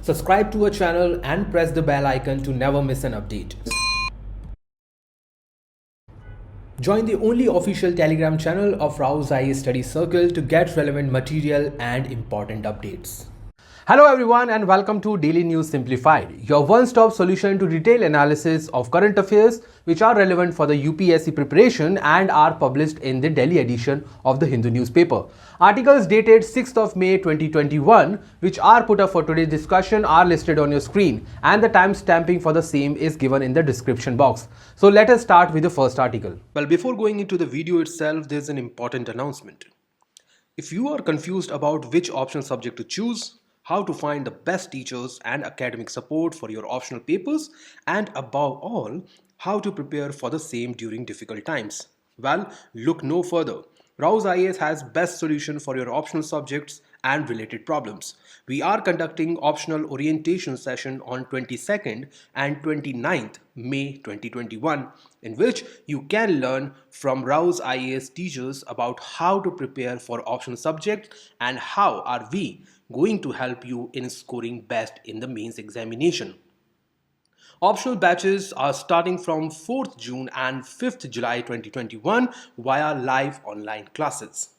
Subscribe to our channel and press the bell icon to never miss an update. Join the only official Telegram channel of RAU'S IAS Study Circle to get relevant material and important updates. Hello everyone and welcome to Daily News Simplified, your one-stop solution to detailed analysis of current affairs which are relevant for the UPSC preparation and are published in the Delhi edition of the Hindu newspaper. Articles dated 6th of May 2021 which are put up for today's discussion are listed on your screen and the time stamping for the same is given in the description box. So let us start with the first article. Well, before going into the video itself, there's an important announcement. If you are confused about which optional subject to choose, how to find the best teachers and academic support for your optional papers, and above all, how to prepare for the same during difficult times, well, look no further. RAU'S IAS has best solution for your optional subjects and related problems. We are conducting optional orientation session on 22nd and 29th May 2021, in which you can learn from RAU'S IAS teachers about how to prepare for optional subjects and how are we going to help you in scoring best in the mains examination. Optional batches are starting from 4th June and 5th July 2021 via live online classes.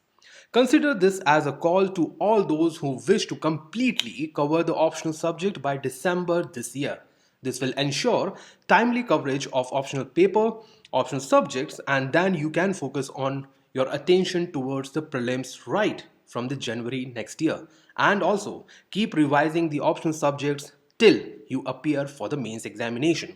Consider this as a call to all those who wish to completely cover the optional subject by December this year. This will ensure timely coverage of optional paper, optional subjects, and then you can focus on your attention towards the prelims right from the January next year, and also keep revising the optional subjects till you appear for the mains examination.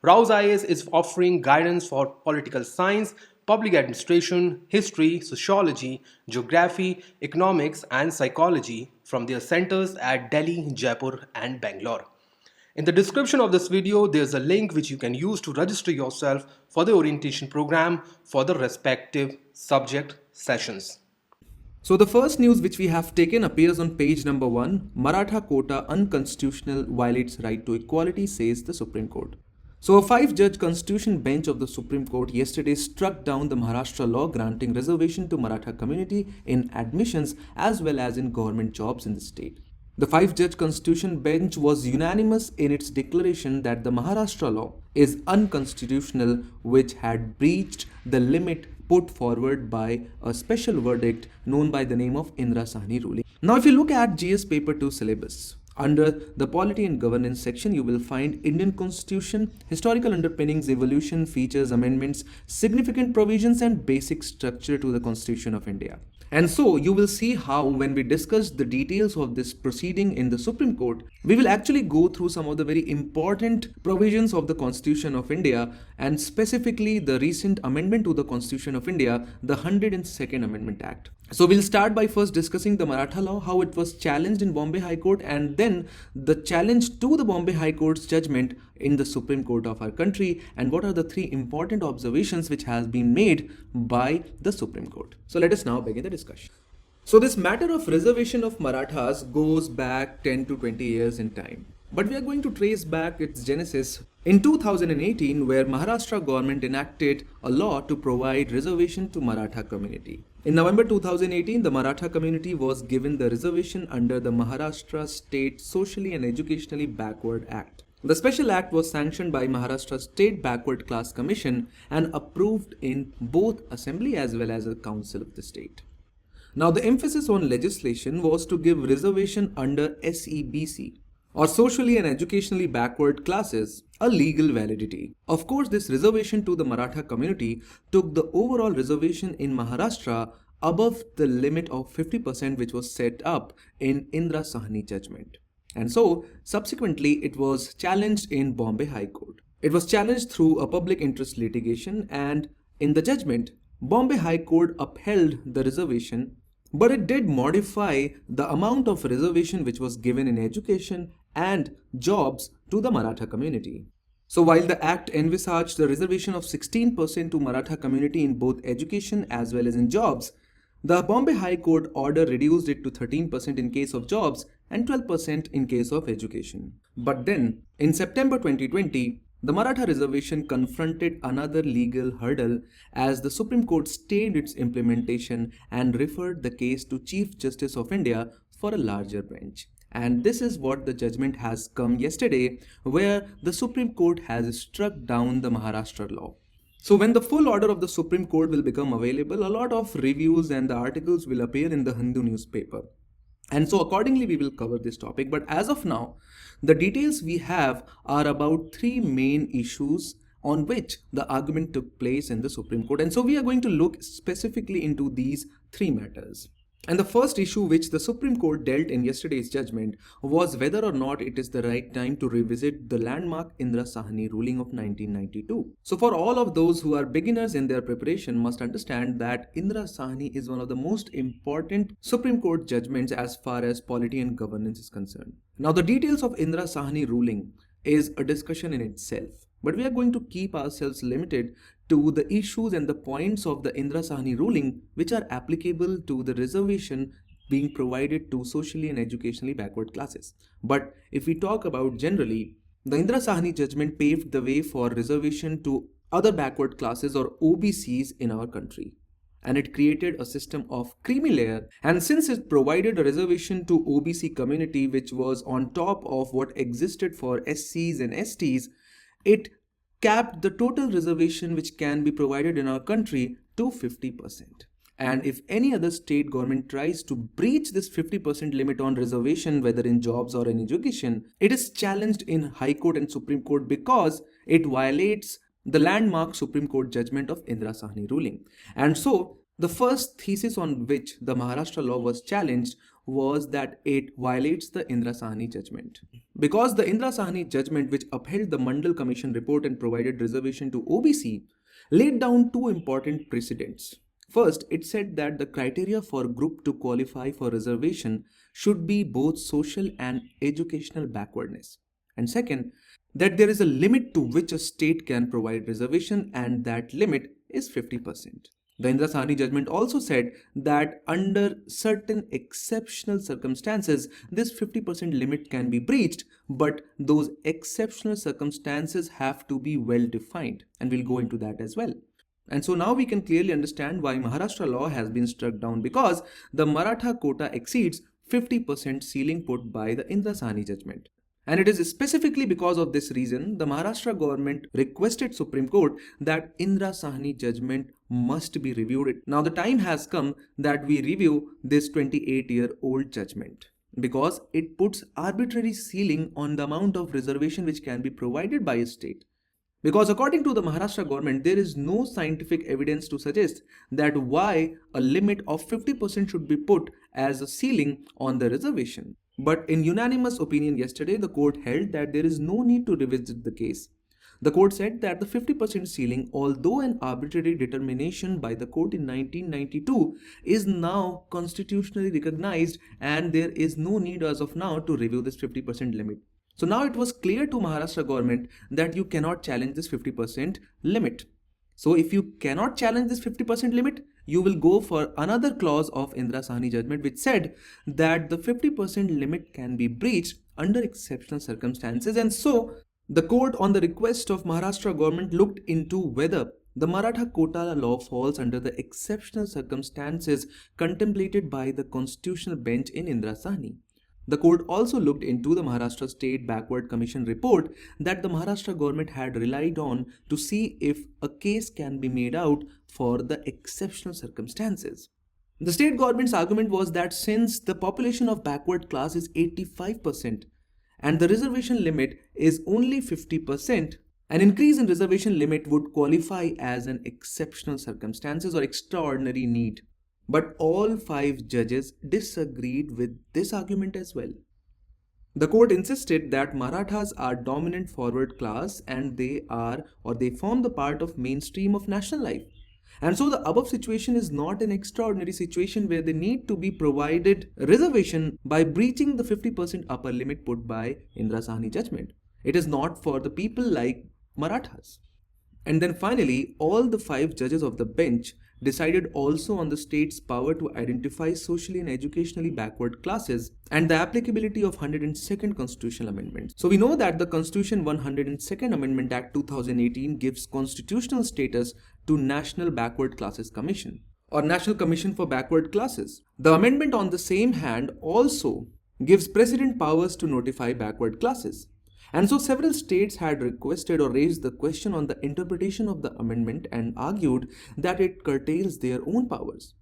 RAU'S IAS is offering guidance for political science, public administration, history, sociology, geography, economics, and psychology from their centers at Delhi, Jaipur, and Bangalore. In the description of this video, there's a link which you can use to register yourself for the orientation program for the respective subject sessions. So the first news which we have taken appears on page number 1. Maratha Quota unconstitutional, violates right to equality, says the Supreme Court. So a 5-judge constitution bench of the Supreme Court yesterday struck down the Maharashtra law granting reservation to Maratha community in admissions as well as in government jobs in the state. The 5-judge constitution bench was unanimous in its declaration that the Maharashtra law is unconstitutional, which had breached the limit put forward by a special verdict known by the name of Indra Sahni ruling. Now if you look at GS paper 2 syllabus, under the Polity and Governance section, you will find Indian Constitution, historical underpinnings, evolution, features, amendments, significant provisions and basic structure to the Constitution of India. And so you will see how when we discuss the details of this proceeding in the Supreme Court, we will actually go through some of the very important provisions of the Constitution of India and specifically the recent amendment to the Constitution of India, the 102nd Amendment Act. So we'll start by first discussing the Maratha law, how it was challenged in Bombay High Court, and then the challenge to the Bombay High Court's judgment in the Supreme Court of our country, and what are the 3 important observations which has been made by the Supreme Court. So let us now begin the discussion. So this matter of reservation of Marathas goes back 10 to 20 years in time. But we are going to trace back its genesis in 2018, where Maharashtra government enacted a law to provide reservation to Maratha community. In November 2018, the Maratha community was given the reservation under the Maharashtra State Socially and Educationally Backward Act. The special act was sanctioned by Maharashtra State Backward Class Commission and approved in both Assembly as well as the Council of the state. Now the emphasis on legislation was to give reservation under SEBC, or socially and educationally backward classes, a legal validity. Of course, this reservation to the Maratha community took the overall reservation in Maharashtra above the limit of 50% which was set up in Indra Sahni judgment. And so, subsequently, it was challenged in Bombay High Court. It was challenged through a public interest litigation, and in the judgment, Bombay High Court upheld the reservation, but it did modify the amount of reservation which was given in education and jobs to the Maratha community. So while the act envisaged the reservation of 16% to Maratha community in both education as well as in jobs, the Bombay High Court order reduced it to 13% in case of jobs and 12% in case of education. But then, in September 2020, the Maratha reservation confronted another legal hurdle as the Supreme Court stayed its implementation and referred the case to Chief Justice of India for a larger bench. And this is what the judgment has come yesterday, where the Supreme Court has struck down the Maharashtra law. So when the full order of the Supreme Court will become available, a lot of reviews and the articles will appear in the Hindu newspaper. And so accordingly, we will cover this topic. But as of now, the details we have are about three main issues on which the argument took place in the Supreme Court. And so we are going to look specifically into these three matters. And the first issue which the Supreme Court dealt in yesterday's judgment was whether or not it is the right time to revisit the landmark Indira Sahni ruling of 1992. So for all of those who are beginners in their preparation must understand that Indira Sahni is one of the most important Supreme Court judgments as far as polity and governance is concerned. Now the details of Indira Sahni ruling is a discussion in itself, but we are going to keep ourselves limited to the issues and the points of the Indira Sahni ruling which are applicable to the reservation being provided to socially and educationally backward classes. But if we talk about generally, the Indira Sahni judgment paved the way for reservation to other backward classes or OBCs in our country. And it created a system of creamy layer, and since it provided a reservation to OBC community which was on top of what existed for SCs and STs, it capped the total reservation which can be provided in our country to 50%. And if any other state government tries to breach this 50% limit on reservation, whether in jobs or in education, it is challenged in High Court and Supreme Court because it violates the landmark Supreme Court judgment of Indira Sahni ruling. And so the first thesis on which the Maharashtra law was challenged was that it violates the Indira Sahni judgment. Because the Indira Sahni judgment, which upheld the Mandal Commission report and provided reservation to OBC, laid down two important precedents. First, it said that the criteria for group to qualify for reservation should be both social and educational backwardness. And second, that there is a limit to which a state can provide reservation, and that limit is 50%. The Indira Sahni judgment also said that under certain exceptional circumstances, this 50% limit can be breached, but those exceptional circumstances have to be well defined, and we'll go into that as well. And so now we can clearly understand why Maharashtra law has been struck down, because the Maratha quota exceeds 50% ceiling put by the Indira Sahni judgment. And it is specifically because of this reason the Maharashtra government requested Supreme Court that Indira Sahni judgment must be reviewed. Now the time has come that we review this 28-year-old judgment, because it puts arbitrary ceiling on the amount of reservation which can be provided by a state. Because according to the Maharashtra government, there is no scientific evidence to suggest that why a limit of 50% should be put as a ceiling on the reservation. But in unanimous opinion yesterday, the court held that there is no need to revisit the case. The court said that the 50% ceiling, although an arbitrary determination by the court in 1992, is now constitutionally recognized, and there is no need as of now to review this 50% limit. So now it was clear to Maharashtra government that you cannot challenge this 50% limit. So if you cannot challenge this 50% limit, you will go for another clause of Indira Sahni judgment which said that the 50% limit can be breached under exceptional circumstances. And so the court, on the request of Maharashtra government, looked into whether the Maratha Quota law falls under the exceptional circumstances contemplated by the constitutional bench in Indira Sahni. The court also looked into the Maharashtra State Backward Commission report that the Maharashtra government had relied on to see if a case can be made out for the exceptional circumstances. The state government's argument was that since the population of backward class is 85% and the reservation limit is only 50%, an increase in reservation limit would qualify as an exceptional circumstances or extraordinary need. But all 5 judges disagreed with this argument as well. The court insisted that Marathas are dominant forward class and they form the part of mainstream of national life. And so the above situation is not an extraordinary situation where they need to be provided reservation by breaching the 50% upper limit put by Indira Sahni judgment. It is not for the people like Marathas. And then finally, all the 5 judges of the bench decided also on the state's power to identify socially and educationally backward classes and the applicability of 102nd Constitutional Amendment. So we know that the Constitution 102nd Amendment Act 2018 gives constitutional status to National Backward Classes Commission or National Commission for Backward Classes. The amendment on the same hand also gives President powers to notify backward classes. And so several states had requested or raised the question on the interpretation of the amendment and argued that it curtails their own powers.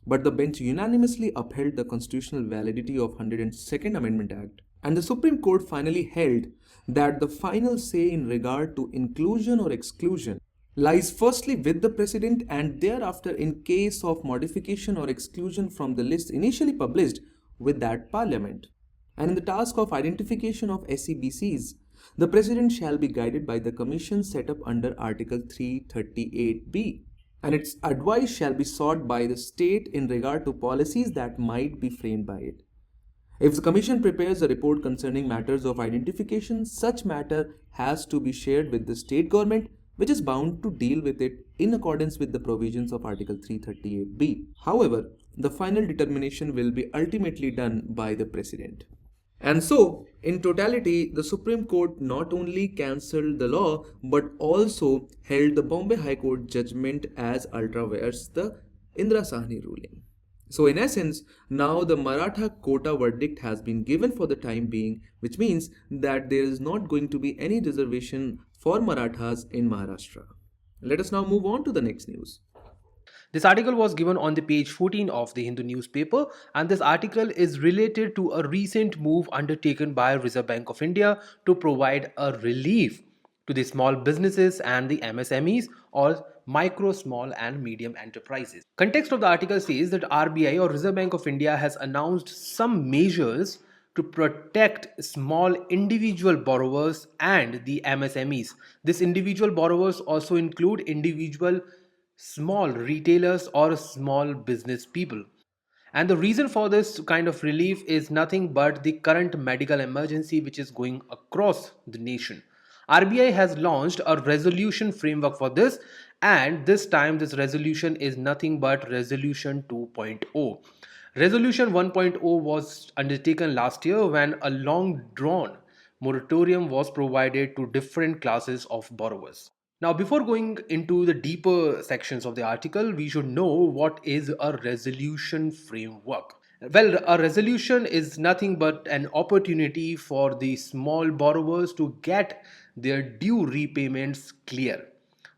But the bench unanimously upheld the constitutional validity of 102nd Amendment Act, and the Supreme Court finally held that the final say in regard to inclusion or exclusion lies firstly with the President and thereafter, in case of modification or exclusion from the list initially published, with that Parliament. And in the task of identification of SEBCs, the President shall be guided by the commission set up under Article 338B, and its advice shall be sought by the state in regard to policies that might be framed by it. If the Commission prepares a report concerning matters of identification, such matter has to be shared with the state government, which is bound to deal with it in accordance with the provisions of Article 338B. However, the final determination will be ultimately done by the President. And so, in totality, the Supreme Court not only cancelled the law but also held the Bombay High Court judgment as ultra vires the Indira Sahni ruling. So, in essence, now the Maratha Quota verdict has been given for the time being, which means that there is not going to be any reservation for Marathas in Maharashtra. Let us now move on to the next news. This article was given on the page 14 of the Hindu newspaper, and this article is related to a recent move undertaken by Reserve Bank of India to provide a relief to the small businesses and the MSMEs, or micro, small and medium enterprises. Context of the article says that RBI, or Reserve Bank of India, has announced some measures to protect small individual borrowers and the MSMEs. These individual borrowers also include individual small retailers or small business people. And the reason for this kind of relief is nothing but the current medical emergency which is going across the nation. RBI has launched a resolution framework for this, and this time this resolution is nothing but Resolution 2.0. Resolution 1.0 was undertaken last year when a long drawn moratorium was provided to different classes of borrowers. Now, before going into the deeper sections of the article, we should know what is a resolution framework. Well, a resolution is nothing but an opportunity for the small borrowers to get their due repayments clear.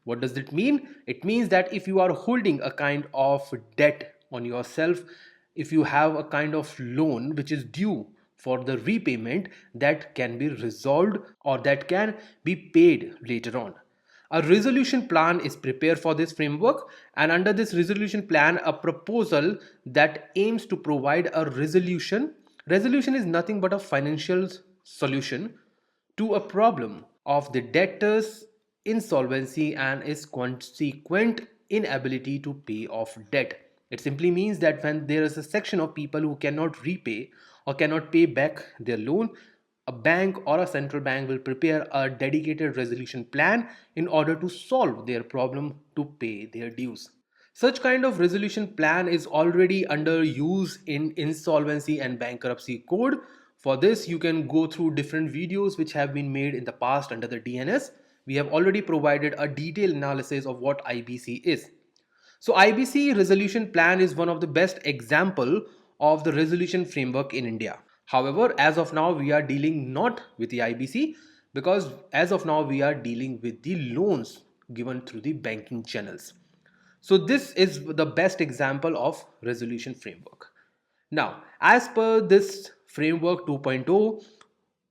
What does it mean? It means that if you are holding a kind of debt on yourself, if you have a kind of loan which is due for the repayment, that can be resolved or that can be paid later on. A resolution plan is prepared for this framework, and under this resolution plan, a proposal that aims to provide a resolution. Resolution is nothing but a financial solution to a problem of the debtor's insolvency and its consequent inability to pay off debt. It simply means that when there is a section of people who cannot repay or cannot pay back their loan, a bank or a central bank will prepare a dedicated resolution plan in order to solve their problem to pay their dues. Such kind of resolution plan is already under use in insolvency and bankruptcy code. For this, you can go through different videos which have been made in the past under the DNS. We have already provided a detailed analysis of what IBC is. So IBC resolution plan is one of the best example of the resolution framework in India. However, as of now, we are dealing not with the IBC, because as of now, we are dealing with the loans given through the banking channels. So this is the best example of resolution framework. Now, as per this framework 2.0,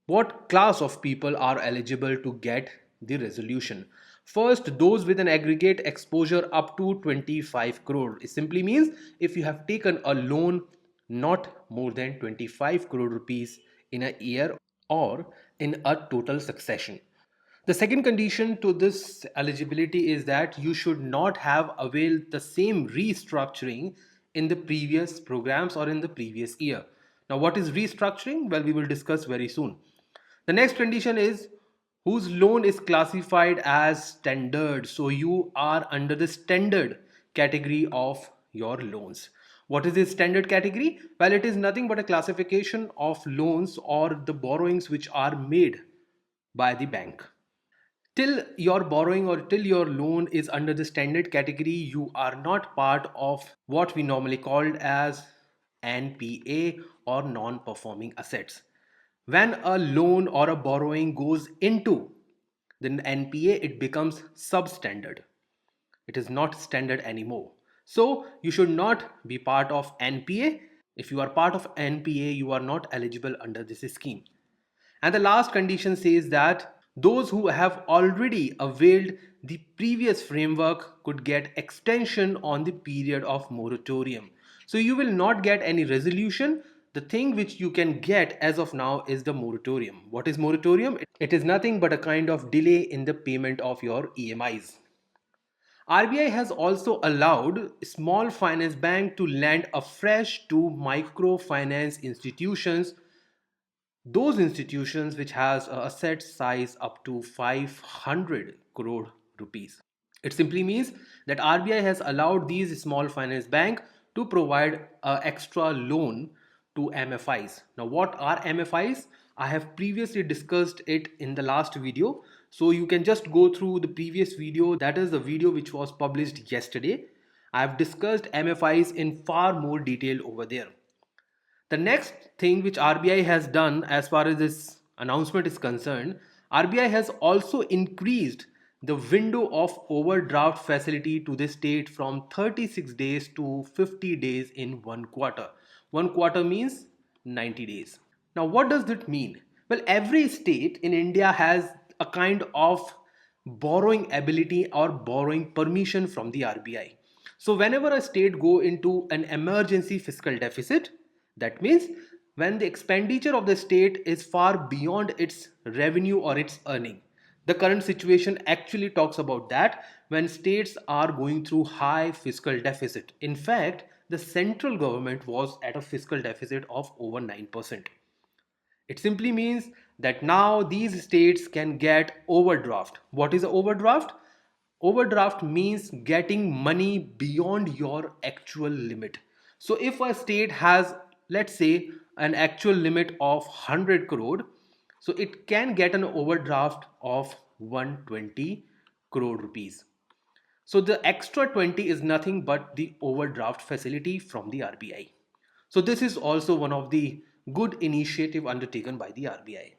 what class of people are eligible to get the resolution? First, those with an aggregate exposure up to 25 crore. It simply means if you have taken a loan not more than 25 crore rupees in a year or in a total succession. The second condition to this eligibility is that you should not have availed the same restructuring in the previous programs or in the previous year. Now, what is restructuring? Well, we will discuss very soon. The next condition is whose loan is classified as standard. So you are under the standard category of your loans. What is this standard category? Well, it is nothing but a classification of loans or the borrowings which are made by the bank. Till your borrowing or till your loan is under the standard category, you are not part of what we normally called as NPA or non-performing assets. When a loan or a borrowing goes into the NPA, it becomes substandard. It is not standard anymore. So you should not be part of NPA. If you are part of NPA, you are not eligible under this scheme. And the last condition says that those who have already availed the previous framework could get extension on the period of moratorium. So you will not get any resolution. The thing which you can get as of now is the moratorium. What is moratorium? It is nothing but a kind of delay in the payment of your EMIs. RBI has also allowed small finance bank to lend afresh to microfinance institutions, those institutions which has a asset size up to 500 crore rupees. It simply means that RBI has allowed these small finance bank to provide an extra loan to MFIs. Now what are MFIs? I have previously discussed it in the last video, so you can just go through the previous video. That is the video which was published yesterday. I have discussed MFIs in far more detail over there. The next thing which RBI has done as far as this announcement is concerned, RBI has also increased the window of overdraft facility to the state from 36 days to 50 days in 1 quarter. 1 quarter means 90 days. Now, what does that mean? Well, every state in India has a kind of borrowing ability or borrowing permission from the RBI. So whenever a state go into an emergency fiscal deficit, that means when the expenditure of the state is far beyond its revenue or its earning. The current situation actually talks about that when states are going through high fiscal deficit. In fact, the central government was at a fiscal deficit of over 9%. It simply means that now these states can get overdraft. What is overdraft? Overdraft means getting money beyond your actual limit. So if a state has, let's say, an actual limit of 100 crore, so it can get an overdraft of 120 crore rupees. So the extra 20 is nothing but the overdraft facility from the RBI. So this is also one of the good initiative undertaken by the RBI.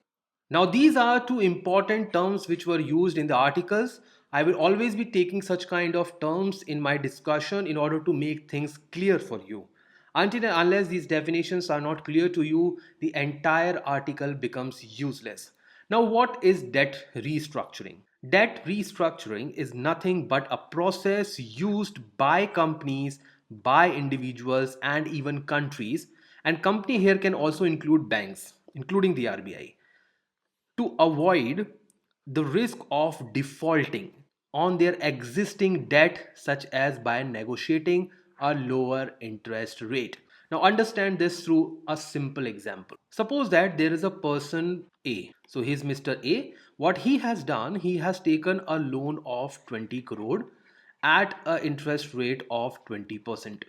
Now these are two important terms which were used in the articles. I will always be taking such kind of terms in my discussion in order to make things clear for you. Until and unless these definitions are not clear to you, the entire article becomes useless. Now what is debt restructuring? Debt restructuring is nothing but a process used by companies, by individuals and even countries, and company here can also include banks, including the RBI, to avoid the risk of defaulting on their existing debt, such as by negotiating a lower interest rate. Now understand this through a simple example. Suppose that there is a person A. So he's Mr. A. What he has done, he has taken a loan of 20 crore at an interest rate of 20%.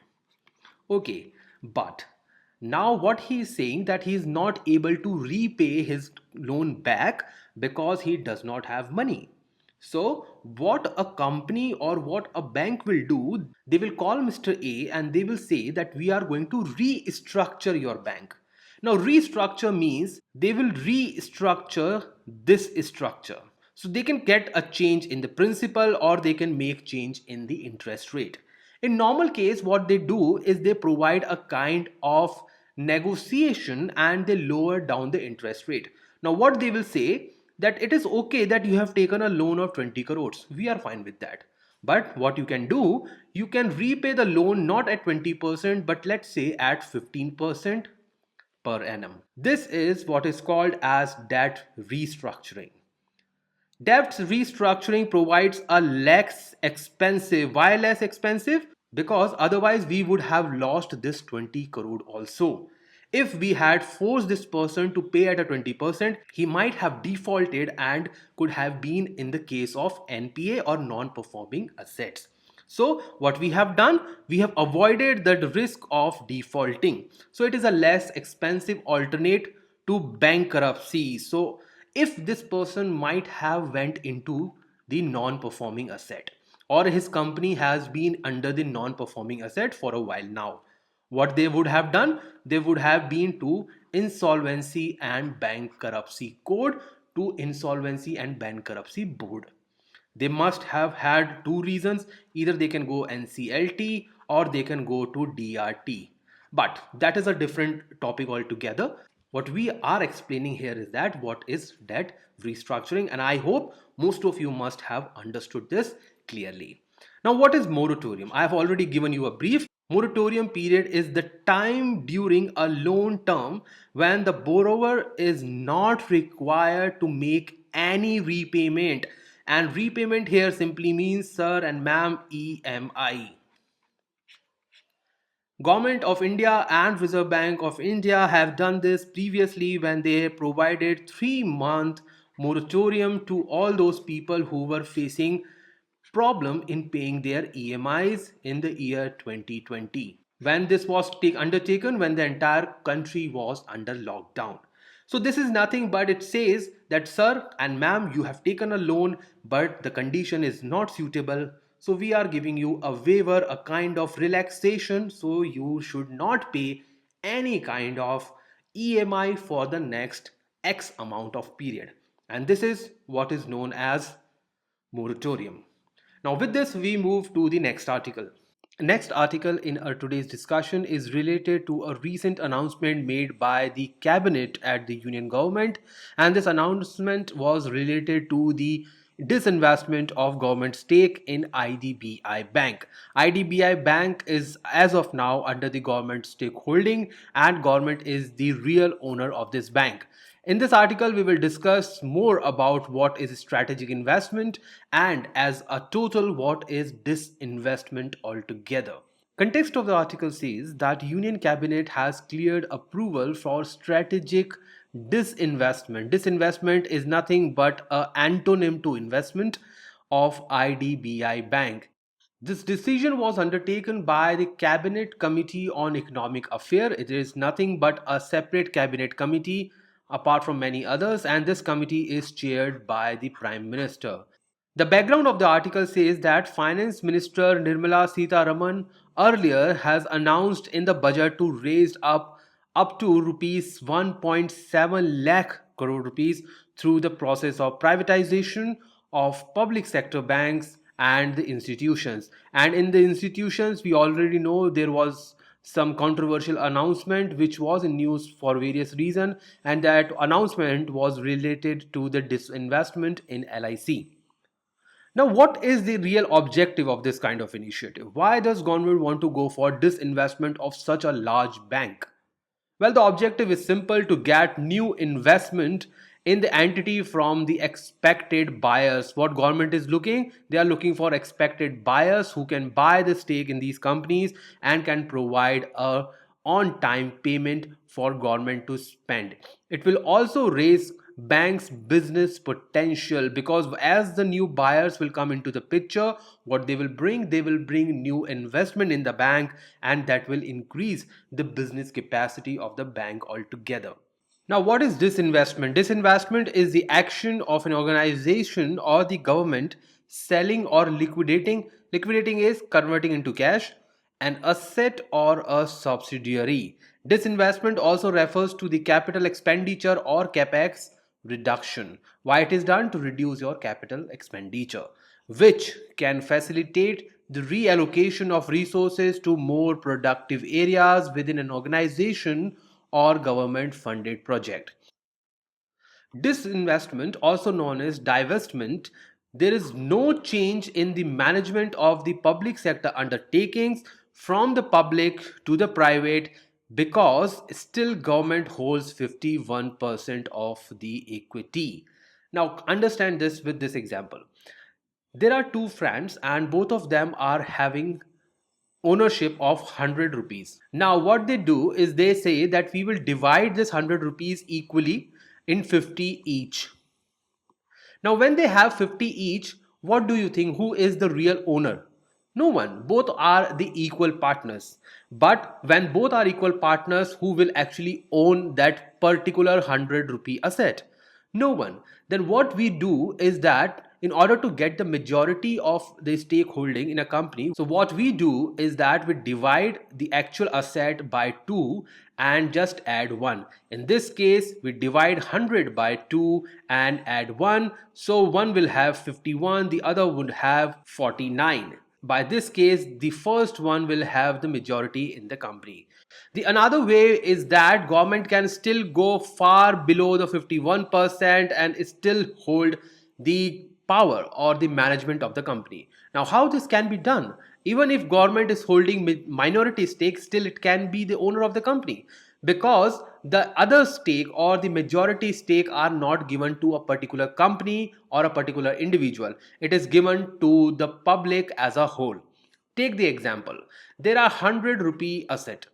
Okay, but now what he is saying that he is not able to repay his loan back because he does not have money. So what a company or what a bank will do, they will call Mr. A and they will say that we are going to restructure your bank. Now restructure means they will restructure this structure. So they can get a change in the principal or they can make change in the interest rate. In normal case, what they do is they provide a kind of negotiation and they lower down the interest rate. Now what they will say that it is okay that you have taken a loan of 20 crores. We are fine with that. But what you can do, you can repay the loan not at 20% but let's say at 15% per annum. This is what is called as debt restructuring. Debt restructuring provides a less expensive. Why less expensive? Because otherwise we would have lost this 20 crore also. If we had forced this person to pay at a 20%, he might have defaulted and could have been in the case of NPA or non-performing assets. So what we have done, we have avoided the risk of defaulting. So it is a less expensive alternate to bankruptcy. So if this person might have went into the non-performing asset or his company has been under the non-performing asset for a while now, What they would have done, they would have been to Insolvency and Bankruptcy Code, to Insolvency and Bankruptcy Board. They must have had two reasons: either they can go NCLT or they can go to DRT. But that is a different topic altogether. What we are explaining here is that what is debt restructuring, and I hope most of you must have understood this clearly. Now, what is moratorium? I have already given you a brief. Moratorium period is the time during a loan term when the borrower is not required to make any repayment, and repayment here simply means, sir and ma'am, EMI. Government of India and Reserve Bank of India have done this previously when they provided 3-month moratorium to all those people who were facing problem in paying their EMIs in the year 2020. When this was undertaken, when the entire country was under lockdown. So this is nothing but it says that, sir and ma'am, you have taken a loan but the condition is not suitable. So we are giving you a waiver, a kind of relaxation, so you should not pay any kind of EMI for the next X amount of period. And this is what is known as moratorium. Now with this we move to the next article. Next article in our today's discussion is related to a recent announcement made by the cabinet at the union government, and this announcement was related to the disinvestment of government stake in IDBI Bank. IDBI Bank is as of now under the government stakeholding, and government is the real owner of this bank. In this article, we will discuss more about what is strategic investment and as a total what is disinvestment altogether. Context of the article says that Union Cabinet has cleared approval for strategic disinvestment. Disinvestment is nothing but an antonym to investment of IDBI Bank. This decision was undertaken by the Cabinet Committee on Economic Affairs. It is nothing but a separate cabinet committee apart from many others, and this committee is chaired by the Prime Minister. The background of the article says that Finance Minister Nirmala Sitharaman earlier has announced in the budget to raise up to rupees 1.7 lakh crore rupees through the process of privatization of public sector banks and the institutions. And in the institutions, we already know there was some controversial announcement which was in news for various reasons, and that announcement was related to the disinvestment in LIC. Now, what is the real objective of this kind of initiative? Why does government want to go for disinvestment of such a large bank? Well, the objective is simple: to get new investment in the entity from the expected buyers. What government is looking? They are looking for expected buyers who can buy the stake in these companies and can provide a on-time payment for government to spend. It will also raise banks business potential, because as the new buyers will come into the picture, what they will bring, they will bring new investment in the bank, and that will increase the business capacity of the bank altogether. Now, what is disinvestment? Disinvestment is the action of an organization or the government selling or liquidating. Liquidating is converting into cash an asset or a subsidiary. Disinvestment also refers to the capital expenditure or capex reduction. Why it is done? To reduce your capital expenditure, which can facilitate the reallocation of resources to more productive areas within an organization or government funded project. Disinvestment, also known as divestment, there is no change in the management of the public sector undertakings from the public to the private, because still government holds 51% of the equity. Now understand this with this example. There are two friends and both of them are having ownership of 100 rupees. Now what they do is they say that we will divide this 100 rupees equally in 50 each. Now when they have 50 each, what do you think, who is the real owner? No one. Both are the equal partners. But when both are equal partners, who will actually own that particular 100 rupee asset? No one. Then what we do is that in order to get the majority of the stakeholding in a company, so what we do is that we divide the actual asset by 2 and just add 1. In this case, we divide 100 by 2 and add 1. So one will have 51, the other would have 49. By this case, the first one will have the majority in the company. The another way is that government can still go far below the 51% and still hold the power or the management of the company. Now, how this can be done? Even if government is holding minority stake, still it can be the owner of the company, because the other stake or the majority stake are not given to a particular company or a particular individual. It is given to the public as a whole. Take the example. There are 100 rupee asset,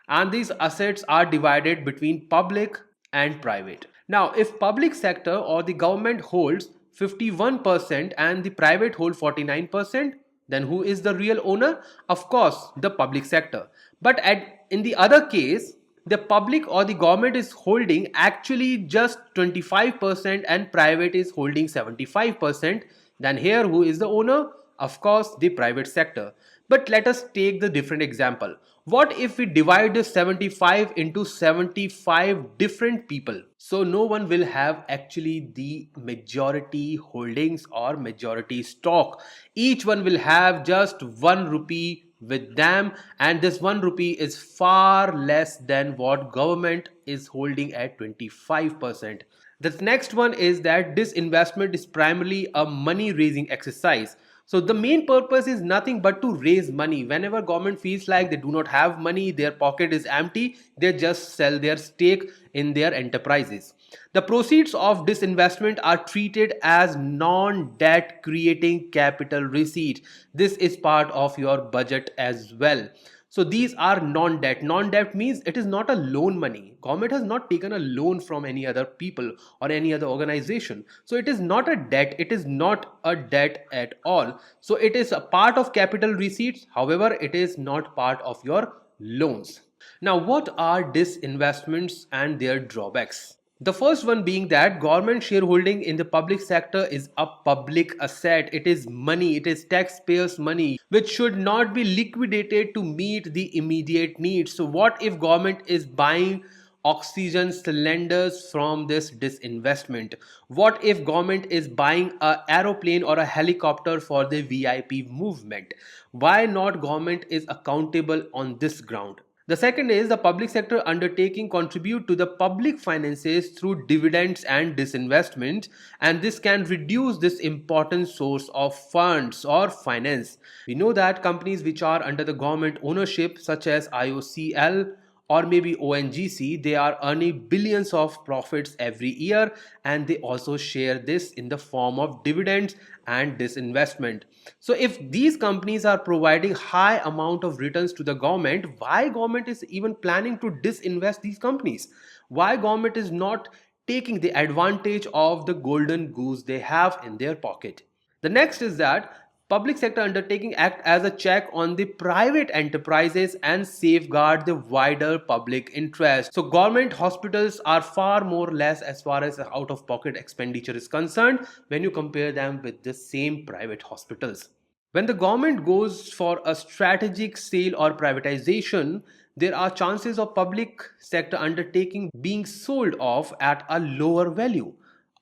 and these assets are divided between public and private. Now, if public sector or the government holds 51% and the private hold 49%, then who is the real owner? Of course, the public sector. But in the other case, the public or the government is holding actually just 25% and private is holding 75%. Then here who is the owner? Of course, the private sector. But let us take the different example. What if we divide the 75 into 75 different people? So no one will have actually the majority holdings or majority stock. Each one will have just 1 rupee with them, and this 1 rupee is far less than what government is holding at 25%. The next one is that this investment is primarily a money raising exercise. So the main purpose is nothing but to raise money. Whenever government feels like they do not have money, their pocket is empty, they just sell their stake in their enterprises. The proceeds of this investment are treated as non-debt creating capital receipt. This is part of your budget as well. So these are non-debt. Non-debt means it is not a loan money. Government has not taken a loan from any other people or any other organization. So it is not a debt. It is not a debt at all. So it is a part of capital receipts. However, it is not part of your loans. Now, what are disinvestments and their drawbacks? The first one being that government shareholding in the public sector is a public asset. It is money, it is taxpayers' money, which should not be liquidated to meet the immediate needs. So what if government is buying oxygen cylinders from this disinvestment? What if government is buying an aeroplane or a helicopter for the VIP movement? Why not government is accountable on this ground? The second is the public sector undertaking contribute to the public finances through dividends and disinvestment, and this can reduce this important source of funds or finance. We know that companies which are under the government ownership such as IOCL or maybe ONGC, they are earning billions of profits every year, and they also share this in the form of dividends and disinvestment. So if these companies are providing high amount of returns to the government, why government is even planning to disinvest these companies? Why government is not taking the advantage of the golden goose they have in their pocket? The next is that public sector undertaking act as a check on the private enterprises and safeguard the wider public interest. So government hospitals are far more less as far as out of pocket expenditure is concerned when you compare them with the same private hospitals. When the government goes for a strategic sale or privatization, there are chances of public sector undertaking being sold off at a lower value.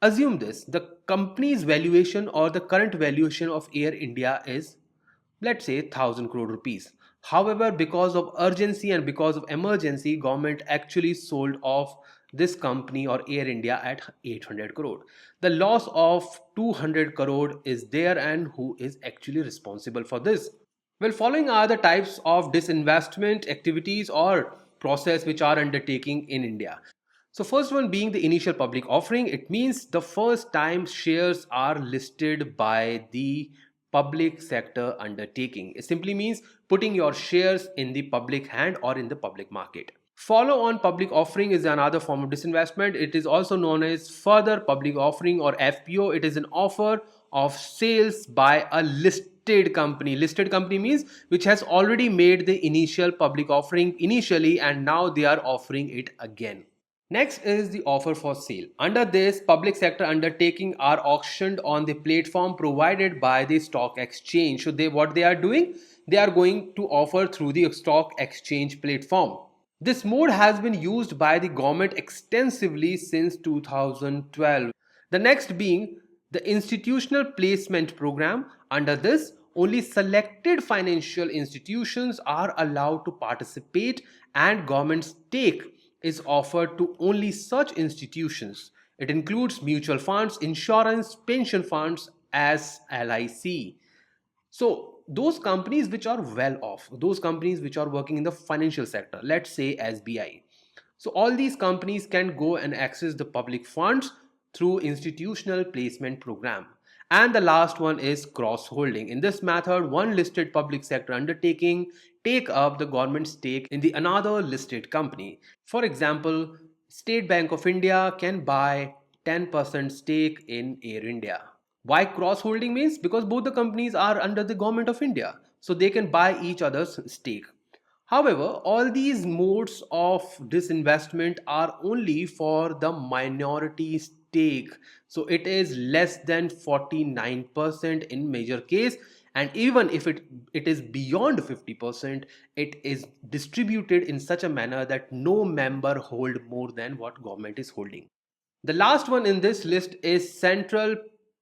Assume this, the company's valuation or the current valuation of Air India is, let's say, 1000 crore rupees. However, because of urgency and because of emergency, government actually sold off this company or Air India at 800 crore. The loss of 200 crore is there, and who is actually responsible for this? Well, following are the types of disinvestment activities or process which are undertaking in India. So first one being the initial public offering. It means the first time shares are listed by the public sector undertaking. It simply means putting your shares in the public hand or in the public market. Follow on public offering is another form of disinvestment. It is also known as further public offering or FPO. It is an offer of sales by a listed company. Listed company means which has already made the initial public offering initially and now they are offering it again. Next is the offer for sale. Under this, public sector undertaking are auctioned on the platform provided by the stock exchange. So what they are doing, they are going to offer through the stock exchange platform. This mode has been used by the government extensively since 2012. The next being the institutional placement program. Under this, only selected financial institutions are allowed to participate, and government stake is offered to only such institutions. It includes mutual funds, insurance, pension funds as LIC. So those companies which are well off, those companies which are working in the financial sector, let's say SBI. So all these companies can go and access the public funds through institutional placement program. And the last one is cross holding. In this method, one listed public sector undertaking take up the government stake in the another listed company. For example, State Bank of India can buy 10% stake in Air India. Why cross holding means? Because both the companies are under the government of India, so they can buy each other's stake. However, all these modes of disinvestment are only for the minority stake. So it is less than 49% in major case, and even if it is beyond 50%, it is distributed in such a manner that no member hold more than what government is holding. The last one in this list is central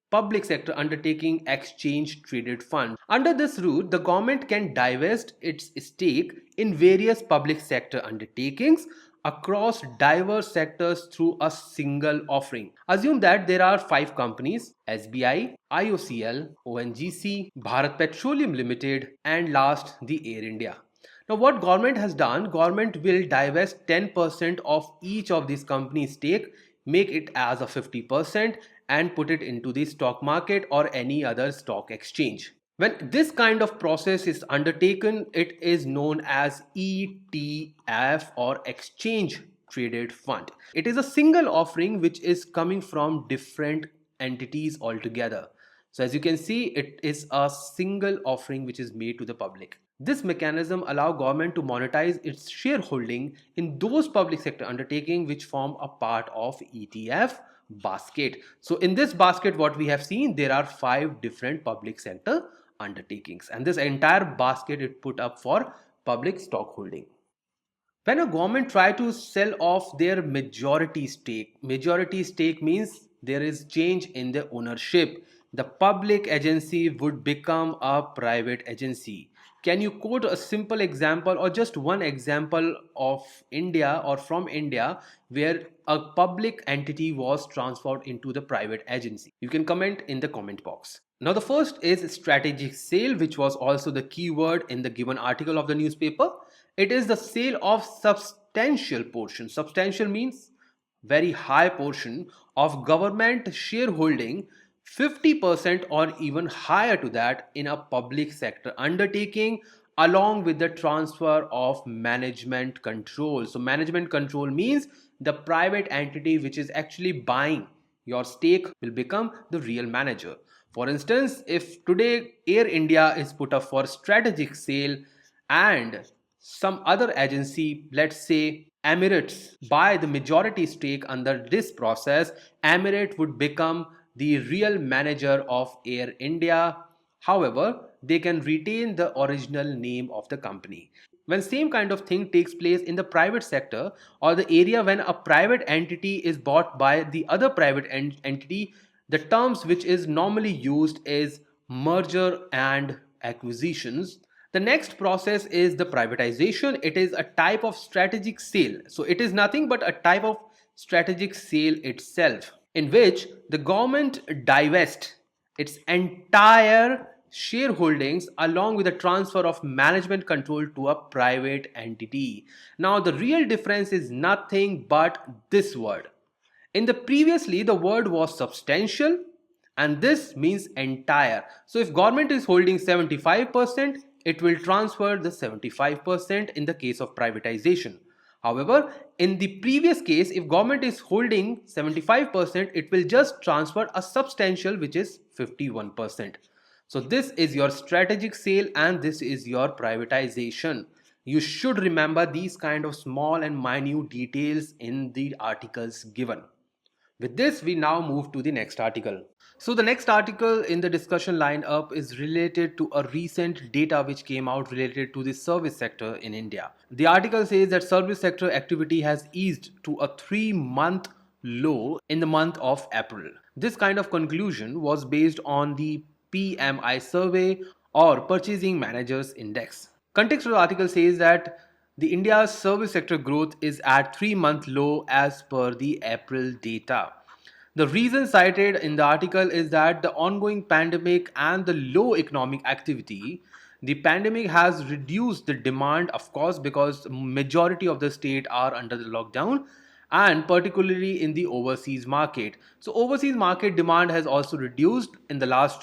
public sector undertaking exchange traded fund. Under this route, the government can divest its stake in various public sector undertakings across diverse sectors through a single offering. Assume that there are 5 companies: SBI, IOCL, ONGC, Bharat Petroleum Limited, and last the Air India. Now what government has done, government will divest 10% of each of these companies stake, make it as a 50%, and put it into the stock market or any other stock exchange. When this kind of process is undertaken, it is known as ETF or exchange traded fund. It is a single offering which is coming from different entities altogether. So as you can see, it is a single offering which is made to the public. This mechanism allows government to monetize its shareholding in those public sector undertakings which form a part of ETF basket. So in this basket, what we have seen, there are 5 different public sector undertakings, and this entire basket is put up for public stock holding. When a government try to sell off their majority stake means there is change in the ownership. The public agency would become a private agency. Can you quote a simple example or just one example of India or from India where a public entity was transferred into the private agency? You can comment in the comment box. Now the first is strategic sale, which was also the keyword in the given article of the newspaper. It is the sale of substantial portion. Substantial means very high portion of government shareholding, 50% or even higher to that, in a public sector undertaking, along with the transfer of management control. So management control means the private entity which is actually buying your stake will become the real manager. For instance, if today Air India is put up for strategic sale and some other agency, let's say Emirates, buy the majority stake under this process, Emirates would become the real manager of Air India. However, they can retain the original name of the company. When same kind of thing takes place in the private sector or the area when a private entity is bought by the other private entity, the terms which is normally used is merger and acquisitions. The next process is the privatization. It is a type of strategic sale. So it is nothing but a type of strategic sale itself, in which the government divests its entire shareholdings along with the transfer of management control to a private entity. Now the real difference is nothing but this word. In the previously, the word was substantial and this means entire. So if government is holding 75%, it will transfer the 75% in the case of privatization. However, in the previous case, if government is holding 75%, it will just transfer a substantial which is 51%. So this is your strategic sale and this is your privatization. You should remember these kind of small and minute details in the articles given. With this, we now move to the next article. So the next article in the discussion lineup is related to a recent data which came out related to the service sector in India. The article says that service sector activity has eased to a 3-month low in the month of April. This kind of conclusion was based on the PMI survey or Purchasing Managers Index. Context of the article says that the India's service sector growth is at 3-month low as per the April data. The reason cited in the article is that the ongoing pandemic and the low economic activity, the pandemic has reduced the demand, of course, because majority of the state are under the lockdown, and particularly in the overseas market. So overseas market demand has also reduced in the last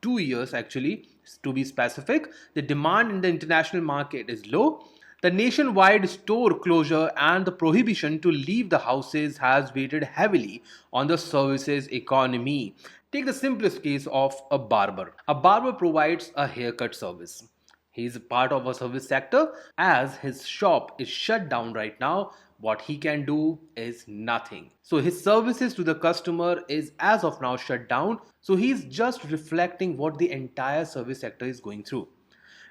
2 years actually, to be specific. The demand in the international market is low. The nationwide store closure and the prohibition to leave the houses has weighted heavily on the services economy. Take the simplest case of a barber. A barber provides a haircut service. He is part of a service sector. As his shop is shut down right now, what he can do is nothing. So his services to the customer is as of now shut down. So he's just reflecting what the entire service sector is going through.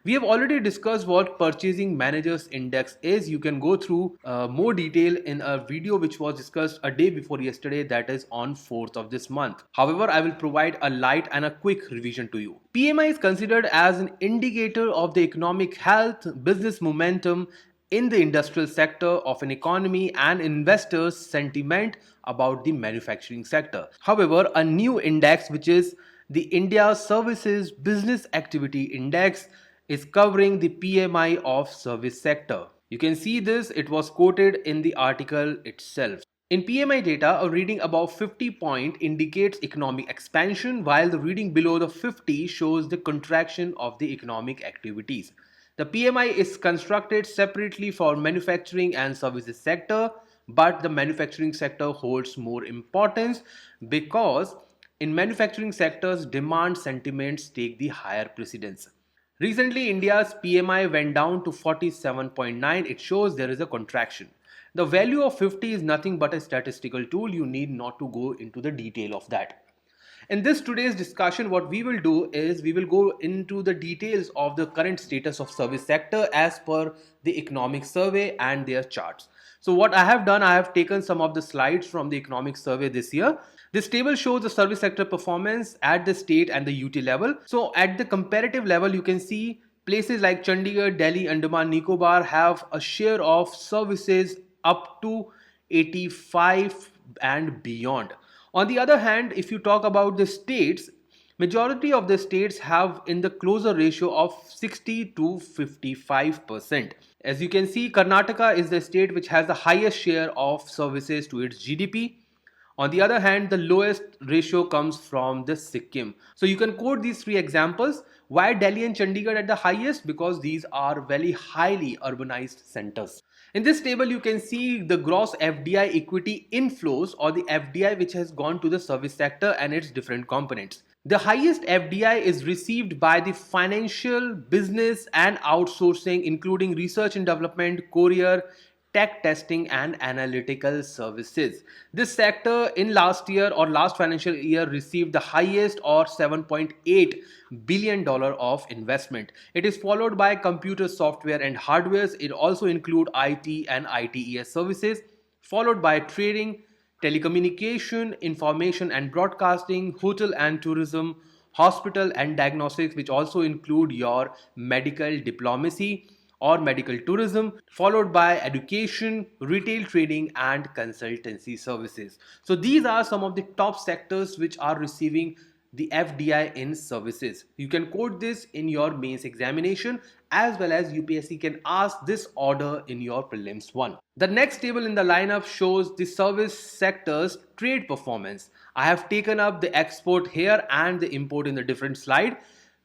We have already discussed what Purchasing Managers Index is. You can go through more detail in a video which was discussed a day before yesterday, that is on 4th of this month. However, I will provide a light and a quick revision to you. PMI is considered as an indicator of the economic health, business momentum in the industrial sector of an economy and investors' sentiment about the manufacturing sector. However, a new index, which is the India Services Business Activity Index, is covering the PMI of service sector. You can see this, it was quoted in the article itself. In PMI data, a reading above 50 point indicates economic expansion, while the reading below the 50 shows the contraction of the economic activities. The PMI is constructed separately for manufacturing and services sector, but the manufacturing sector holds more importance because in manufacturing sectors, demand sentiments take the higher precedence. Recently, India's PMI went down to 47.9. It shows there is a contraction. The value of 50 is nothing but a statistical tool. You need not to go into the detail of that. In this today's discussion, what we will do is we will go into the details of the current status of service sector as per the economic survey and their charts. So what I have done, I have taken some of the slides from the economic survey this year. This table shows the service sector performance at the state and the UT level. So at the comparative level, you can see places like Chandigarh, Delhi, Andaman, Nicobar have a share of services up to 85 and beyond. On the other hand, if you talk about the states, majority of the states have in the closer ratio of 60 to 55%. As you can see, Karnataka is the state which has the highest share of services to its GDP. On the other hand, the lowest ratio comes from the Sikkim. So you can quote these three examples. Why Delhi and Chandigarh at the highest? Because these are very highly urbanized centers. In this table, you can see the gross FDI equity inflows or the FDI which has gone to the service sector and its different components. The highest FDI is received by the financial, business and outsourcing, including research and development, courier, tech testing and analytical services. This sector in last year or last financial year received the highest or $7.8 billion of investment. It is followed by computer software and hardware. It also include IT and ITES services, followed by trading, telecommunication, information and broadcasting, hotel and tourism, hospital and diagnostics, which also include your medical diplomacy or medical tourism, followed by education, retail trading and consultancy services. So these are some of the top sectors which are receiving the FDI in services. You can quote this in your mains examination, as well as UPSC can ask this order in your prelims 1. The next table in the lineup shows the service sector's trade performance. I have taken up the export here and the import in the different slide.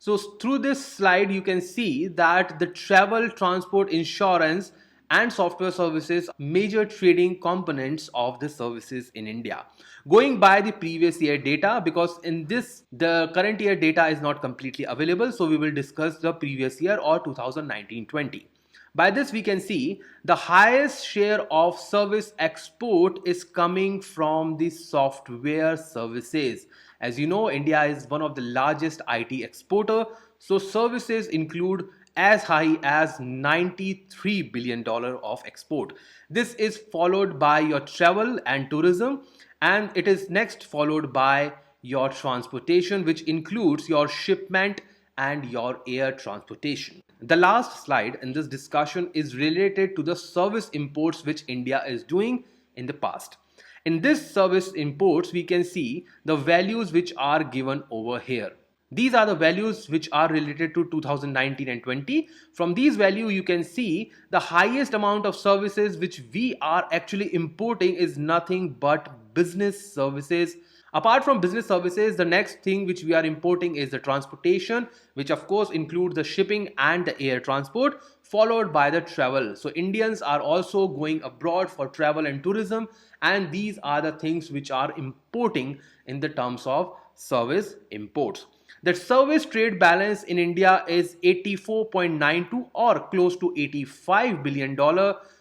So through this slide, you can see that the travel, transport, insurance and software services major trading components of the services in India. Going by the previous year data, because in this the current year data is not completely available, so we will discuss the previous year or 2019-20. By this we can see the highest share of service export is coming from the software services. As you know, India is one of the largest IT exporter, so services include as high as $93 billion of export. This is followed by your travel and tourism, and it is next followed by your transportation, which includes your shipment and your air transportation. The last slide in this discussion is related to the service imports which India is doing in the past. In this service imports, we can see the values which are given over here. These are the values which are related to 2019 and 20. From these values, you can see the highest amount of services which we are actually importing is nothing but business services. Apart from business services, the next thing which we are importing is the transportation, which of course includes the shipping and the air transport, followed by the travel. So Indians are also going abroad for travel and tourism, and these are the things which are importing in the terms of service imports. The service trade balance in India is 84.92 or close to $85 billion.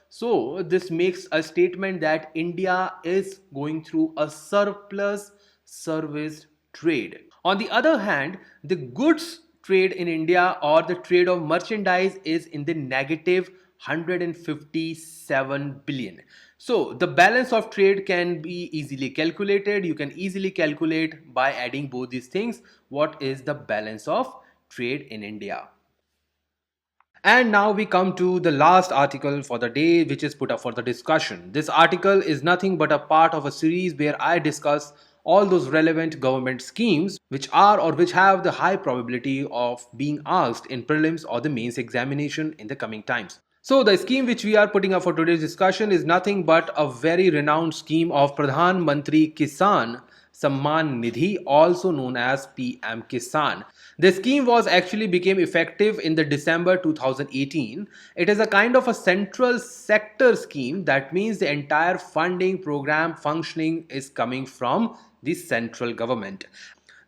So this makes a statement that India is going through a surplus service trade. On the other hand, the goods trade in India or the trade of merchandise is in the negative 157 billion. So the balance of trade can be easily calculated. You can easily calculate by adding both these things what is the balance of trade in India. And now we come to the last article for the day, which is put up for the discussion. This article is nothing but a part of a series where I discuss all those relevant government schemes which are or which have the high probability of being asked in prelims or the mains examination in the coming times. So the scheme which we are putting up for today's discussion is nothing but a very renowned scheme of Pradhan Mantri Kisan Samman Nidhi, also known as PM Kisan. The scheme was actually became effective in the December 2018. It is a kind of a central sector scheme. That means the entire funding program functioning is coming from the central government.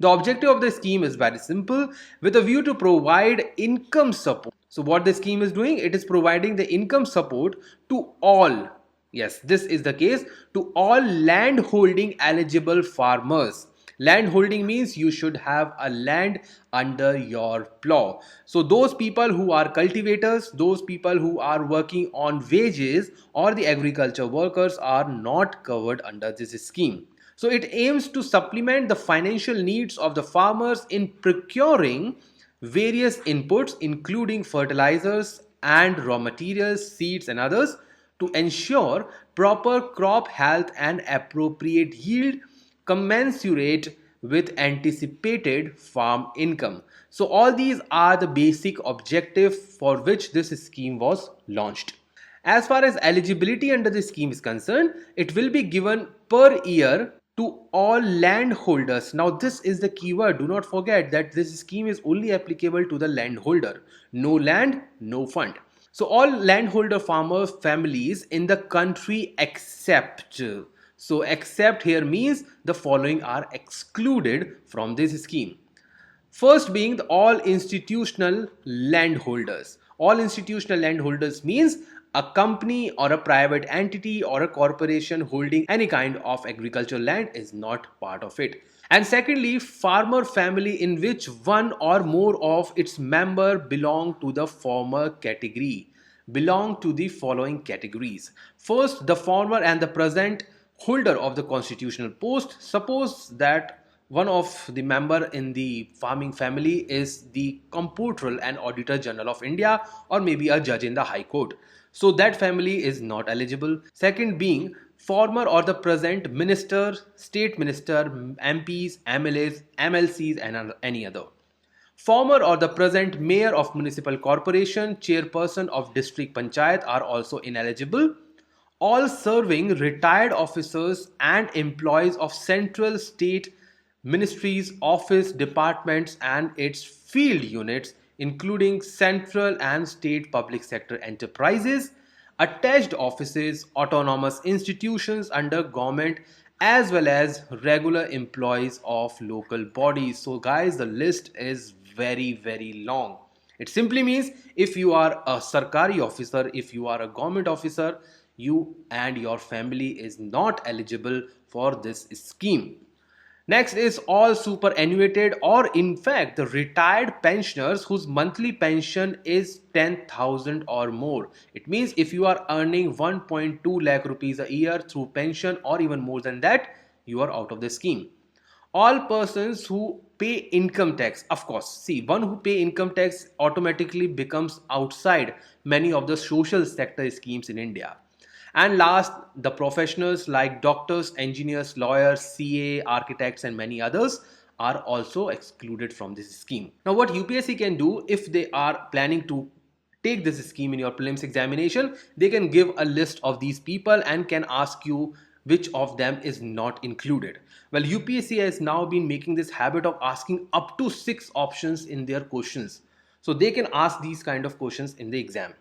The objective of the scheme is very simple, with a view to provide income support. So what the scheme is doing, it is providing the income support to all. Yes, this is the case, to all land holding eligible farmers. Land holding means you should have a land under your plow. So those people who are cultivators, those people who are working on wages or the agriculture workers are not covered under this scheme. So it aims to supplement the financial needs of the farmers in procuring various inputs including fertilizers and raw materials, seeds and others, to ensure proper crop health and appropriate yield commensurate with anticipated farm income. So all these are the basic objective for which this scheme was launched. As far as eligibility under the scheme is concerned, it will be given per year to all landholders. Now this is the keyword. Do not forget that this scheme is only applicable to the landholder. No land, no fund. So all landholder farmer families in the country except. So except here means the following are excluded from this scheme. First being the all institutional landholders. All institutional landholders means a company or a private entity or a corporation holding any kind of agricultural land is not part of it. And secondly, farmer family in which one or more of its member belong to the former category. Belong to the following categories. First, the former and the present holder of the constitutional post. Suppose that one of the member in the farming family is the Comptroller and Auditor General of India, or maybe a judge in the High Court. So that family is not eligible. Second being former or the present minister, state minister, MPs, MLAs, MLCs and any other. Former or the present mayor of municipal corporation, chairperson of district panchayat are also ineligible. All serving retired officers and employees of central, state, ministries, office, departments and its field units including central and state public sector enterprises, attached offices, autonomous institutions under government as well as regular employees of local bodies. So guys, the list is very long. It simply means if you are a sarkari officer, if you are a government officer, you and your family is not eligible for this scheme. Next is all superannuated or in fact the retired pensioners whose monthly pension is 10,000 or more. It means if you are earning 1.2 lakh rupees a year through pension or even more than that, you are out of the scheme. All persons who pay income tax, of course, see, one who pay income tax automatically becomes outside many of the social sector schemes in India. And last, the professionals like doctors, engineers, lawyers, CA, architects, and many others are also excluded from this scheme. Now, what UPSC can do if they are planning to take this scheme in your prelims examination, they can give a list of these people and can ask you which of them is not included. Well, UPSC has now been making this habit of asking up to 6 options in their questions. So they can ask these kind of questions in the exam.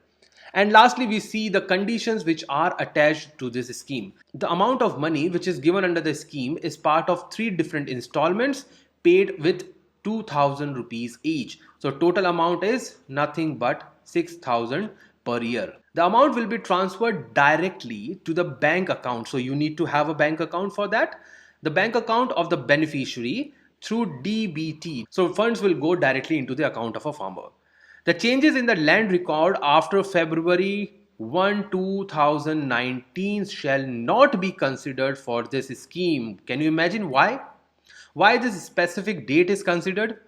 And lastly, we see the conditions which are attached to this scheme. The amount of money which is given under the scheme is part of 3 different installments paid with 2,000 rupees each. So total amount is nothing but 6,000 per year. The amount will be transferred directly to the bank account. So you need to have a bank account for that. The bank account of the beneficiary through DBT. So funds will go directly into the account of a farmer. The changes in the land record after February 1, 2019 shall not be considered for this scheme. Can you imagine why? Why this specific date is considered?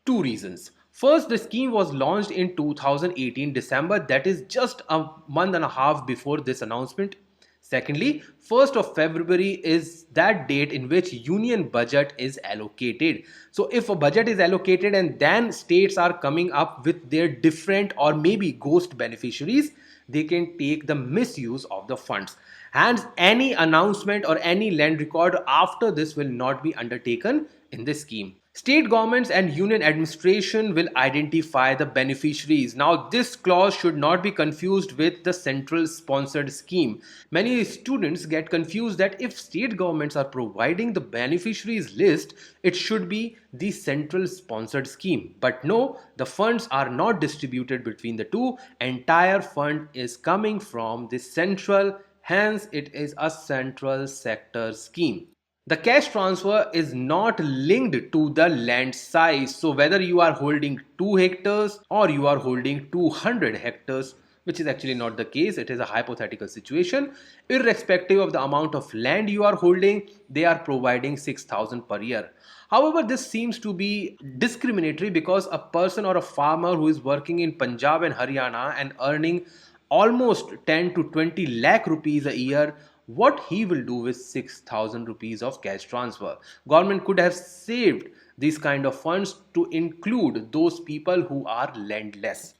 2 reasons. First, the scheme was launched in 2018 December, that is just a month and a half before this announcement. Secondly, 1st of February is that date in which union budget is allocated. So if a budget is allocated and then states are coming up with their different or maybe ghost beneficiaries, they can take the misuse of the funds. Hence, any announcement or any land record after this will not be undertaken in this scheme. State governments and union administration will identify the beneficiaries. Now, this clause should not be confused with the central sponsored scheme. Many students get confused that if state governments are providing the beneficiaries list, it should be the central sponsored scheme. But no, the funds are not distributed between the two. Entire fund is coming from the central, hence it is a central sector scheme. The cash transfer is not linked to the land size. So whether you are holding 2 hectares or you are holding 200 hectares, which is actually not the case, it is a hypothetical situation. Irrespective of the amount of land you are holding, they are providing 6,000 per year. However, this seems to be discriminatory because a person or a farmer who is working in Punjab and Haryana and earning almost 10 to 20 lakh rupees a year, what he will do with 6,000 rupees of cash transfer? Government could have saved these kind of funds to include those people who are landless.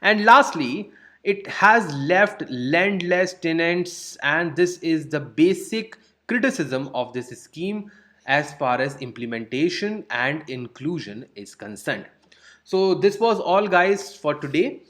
And lastly, it has left landless tenants, and this is the basic criticism of this scheme as far as implementation and inclusion is concerned. So this was all guys for today.